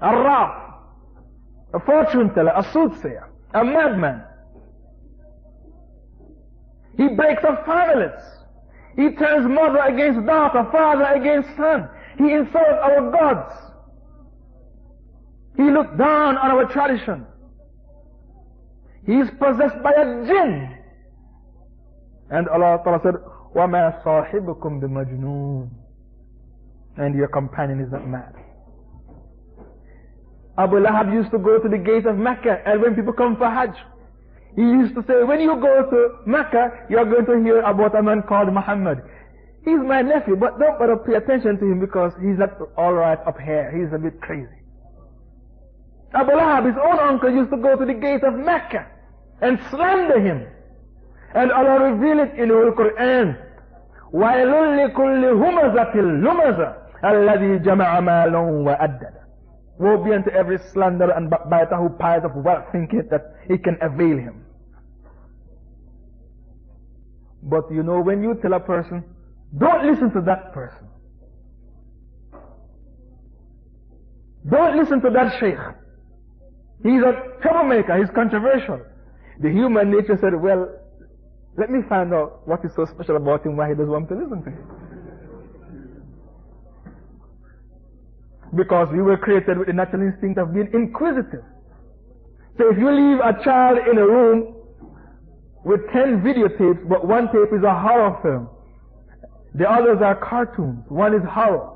a raf, a fortune teller, a soothsayer, a madman. He breaks up families. He turns mother against daughter, father against son. He insults our gods. He looks down on our tradition. He is possessed by a jinn. And Allah Ta'ala said, وَمَا صَاحِبُكُمْ بِمَجْنُونَ. And your companion is not mad. Abu Lahab used to go to the gate of Mecca, and when people come for Hajj, he used to say, when you go to Mecca, you're going to hear about a man called Muhammad. He's my nephew, but don't bother pay attention to him because he's not alright up here. He's a bit crazy. Abu Lahab, his own uncle, used to go to the gate of Mecca and slander him. And Allah revealed it in the Quran. وَيْلٌ لِكُلِّ هُمَزَةٍ لُمَزَةٍ الَّذِي جَمَعَ مَالًا وَأَدَّدَ. Woe be unto every slanderer and backbiter who piles up wealth thinking that it can avail him. But you know, when you tell a person, don't listen to that person. Don't listen to that sheikh. He's a troublemaker, he's controversial. The human nature said, well, let me find out what is so special about him, why he doesn't want to listen to him. Because we were created with the natural instinct of being inquisitive. So if you leave a child in a room with 10 videotapes, but one tape is a horror film, the others are cartoons, one is horror,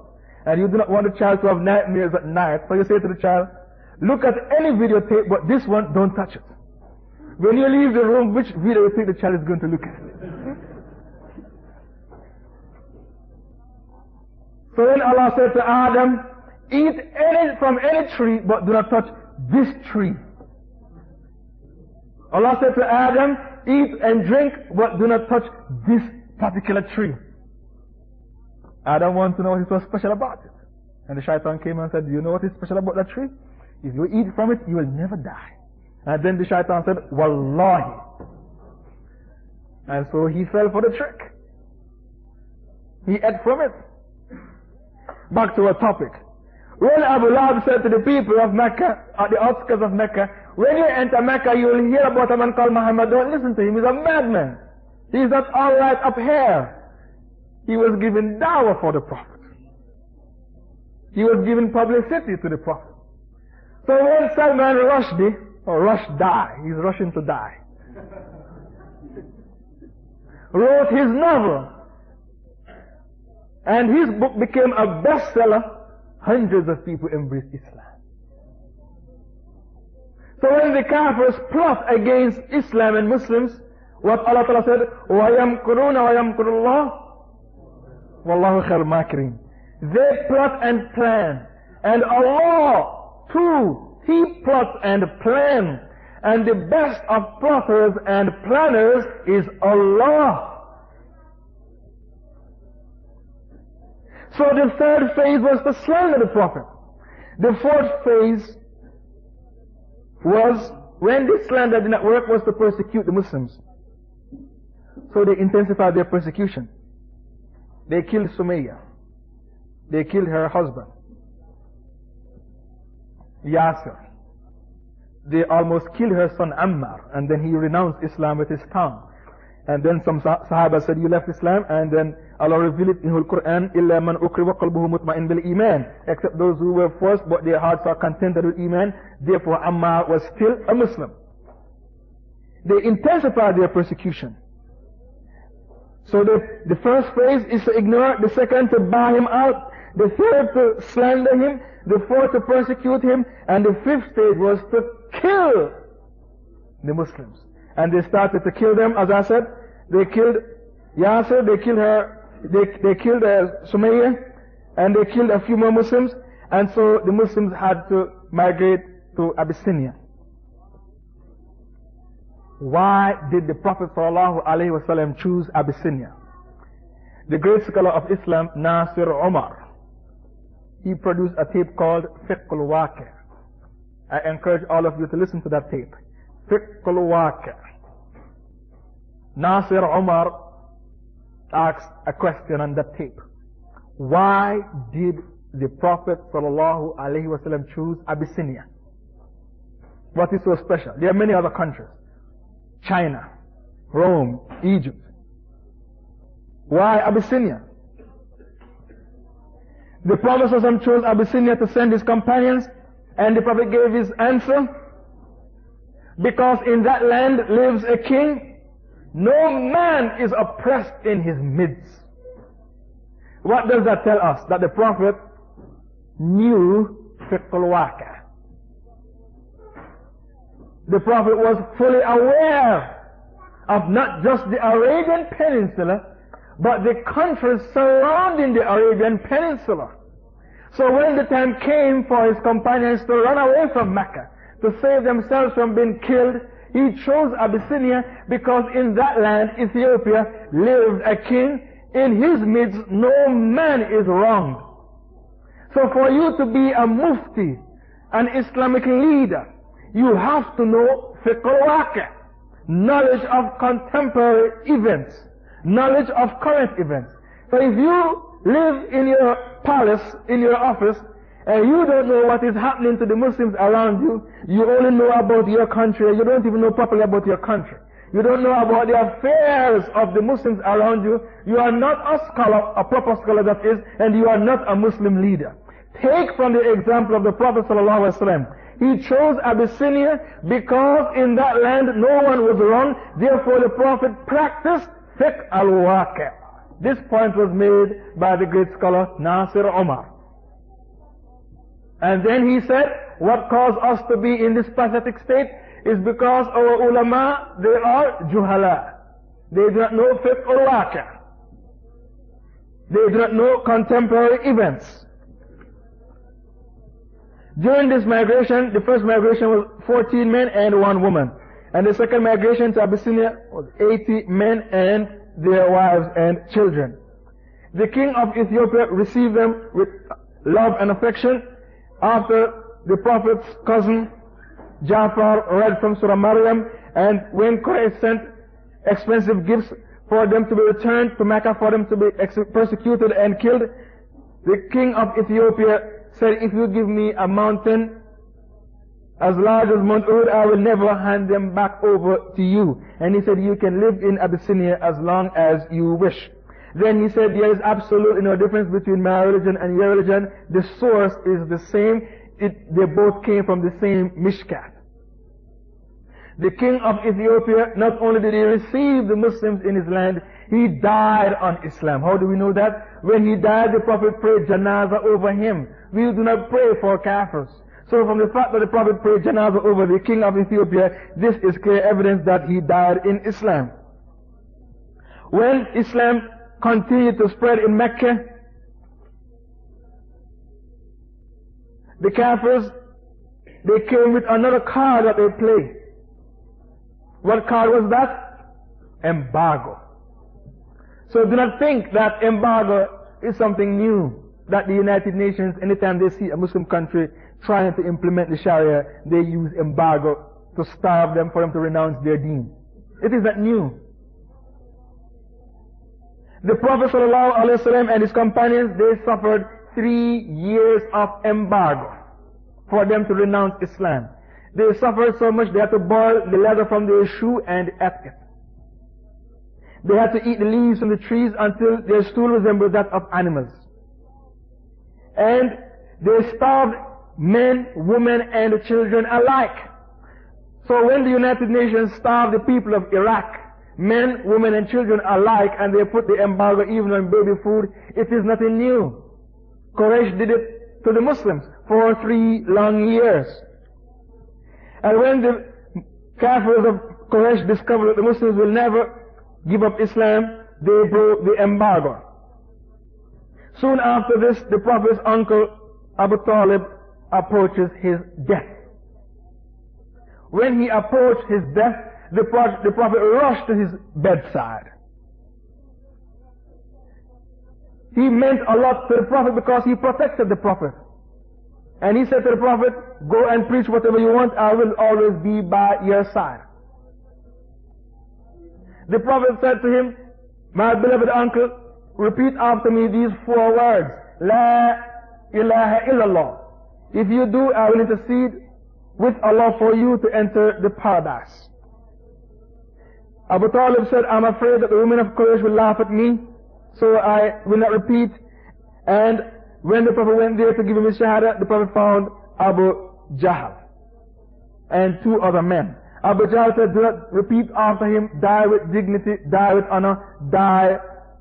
and you do not want the child to have nightmares at night, so you say to the child, look at any videotape, but this one, don't touch it. When you leave the room, which video you think the child is going to look at? So then Allah said to Adam, eat from any tree, but do not touch this tree. Allah said to Adam, eat and drink, but do not touch this particular tree. Adam wanted to know what is so special about it. And the shaitan came and said, do you know what is special about that tree? If you eat from it, you will never die. And then the shaitan said, Wallahi. And so he fell for the trick. He ate from it. Back to our topic. When Abu Lahab said to the people of Mecca, at the outskirts of Mecca, when you enter Mecca, you will hear about a man called Muhammad. Don't listen to him. He's a madman. He's not alright up here. He was given dawah for the Prophet. He was given publicity to the Prophet. So when Salman Rushdie, or Rushdie, he's rushing to die, wrote his novel, and his book became a bestseller, hundreds of people embraced Islam. So when the Kafirs plot against Islam and Muslims, what Allah Ta'ala said, وَيَمْكُرُونَ وَيَمْكُرُ اللَّهُ وَاللَّهُ خَيْرُ الْمَاكِرِينَ. They plot and plan, and Allah too, He plots and plans, and the best of plotters and planners is Allah. So the third phase was to slander the Prophet. The fourth phase was, when this slander did not work, was to persecute the Muslims. So they intensified their persecution. They killed Sumayya. They killed her husband, Yasir. They almost killed her son Ammar, and then he renounced Islam with his tongue. And then some Sahaba said, you left Islam, and then Allah revealed it in the Quran, إِلَّا مَنْ أُكْرِوَ قَلْبُهُ مُطْمَئِنْ بِالْإِيمَانِ, except those who were forced, but their hearts are contented with Iman. Therefore Ammar was still a Muslim. They intensified their persecution. So the first phase is to ignore, the second to bar him out, the third to slander him, the fourth to persecute him, and the fifth stage was to kill the Muslims. And they started to kill them, as I said. They killed Yasir, they killed her, they killed Sumayya, and they killed a few more Muslims. And so the Muslims had to migrate to Abyssinia. Why did the Prophet ﷺ choose Abyssinia? The great scholar of Islam, Nasir Omar, he produced a tape called Fiqh al-Waqi'. I encourage all of you to listen to that tape. Fiqh al-Waqi'. Nasir Omar asked a question on that tape. Why did the Prophet ﷺ chose Abyssinia. What is so special? There are many other countries. China, Rome, Egypt. Why Abyssinia? The Prophet ﷺ chose Abyssinia to send his companions, and the Prophet gave his answer. Because in that land lives a king, no man is oppressed in his midst. What does that tell us? That the Prophet knew fiqh al-waqi'. The Prophet was fully aware of not just the Arabian Peninsula, but the countries surrounding the Arabian Peninsula. So when the time came for his companions to run away from Mecca, to save themselves from being killed, he chose Abyssinia because in that land, Ethiopia, lived a king. In his midst, no man is wronged. So for you to be a mufti, an Islamic leader, you have to know fiqh al-waqi', knowledge of contemporary events, knowledge of current events. So if you live in your palace, in your office, and you don't know what is happening to the Muslims around you, you only know about your country, you don't even know properly about your country. You don't know about the affairs of the Muslims around you. You are not a scholar, a proper scholar that is, and you are not a Muslim leader. Take from the example of the Prophet ﷺ. He chose Abyssinia because in that land no one was wrong. Therefore the Prophet practiced fiqh al-waqi'. This point was made by the great scholar Nasir Omar. And then he said, what caused us to be in this pathetic state is because our ulama, they are juhala. They do not know fiqh al-waqi'. They do not know contemporary events. During this migration, the first migration was 14 men and 1 woman. And the second migration to Abyssinia was 80 men and their wives and children. The king of Ethiopia received them with love and affection. After the Prophet's cousin Jafar read from Surah Maryam, and when Quraysh sent expensive gifts for them to be returned to Mecca, for them to be persecuted and killed, the king of Ethiopia said, if you give me a mountain as large as Mount Uhud, I will never hand them back over to you. And he said, you can live in Abyssinia as long as you wish. Then he said, there is absolutely no difference between my religion and your religion. The source is the same. They both came from the same Mishkat. The king of Ethiopia, not only did he receive the Muslims in his land, he died on Islam. How do we know that? When he died, the Prophet prayed janazah over him. We do not pray for kafirs. So from the fact that the Prophet prayed janazah over the king of Ethiopia, this is clear evidence that he died in Islam. When Islam continued to spread in Mecca, the kafirs, they came with another card that they played. What card was that? Embargo. So do not think that embargo is something new, that the United Nations, anytime they see a Muslim country trying to implement the Sharia, they use embargo to starve them, for them to renounce their deen. It is not new. The Prophet ﷺ and his companions, they suffered 3 years of embargo for them to renounce Islam. They suffered so much they had to boil the leather from their shoe and eat it. They had to eat the leaves from the trees until their stool resembled that of animals. And they starved men, women, and children alike. So when the United Nations starved the people of Iraq, men, women, and children alike, and they put the embargo even on baby food, it is nothing new. Quraysh did it to the Muslims for 3 long years. And when the Kafirs of Quraysh discovered that the Muslims will never give up Islam, they broke the embargo. Soon after this, the Prophet's uncle Abu Talib approaches his death. When he approached his death, the Prophet rushed to his bedside. He meant a lot to the Prophet because he protected the Prophet. And he said to the Prophet, go and preach whatever you want, I will always be by your side. The Prophet said to him, my beloved uncle, repeat after me these 4 words. La ilaha illallah. If you do, I will intercede with Allah for you to enter the paradise. Abu Talib said, I'm afraid that the women of Quraysh will laugh at me, so I will not repeat. And when the Prophet went there to give him his shahada, the Prophet found Abu Jahl and 2 other men. Abu Jahl said, do not repeat after him, die with dignity, die with honor, die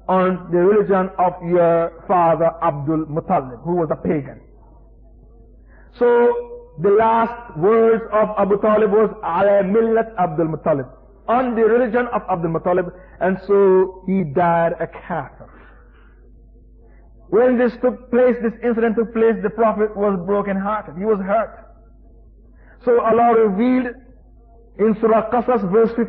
on the religion of your father Abdul Muttalib, who was a pagan. So the last words of Abu Talib was, ala millat Abdul Muttalib, on the religion of Abdul Muttalib, and so he died a kafir. When this incident took place, the Prophet was broken hearted. He was hurt. So Allah revealed in Surah Qasas verse 15,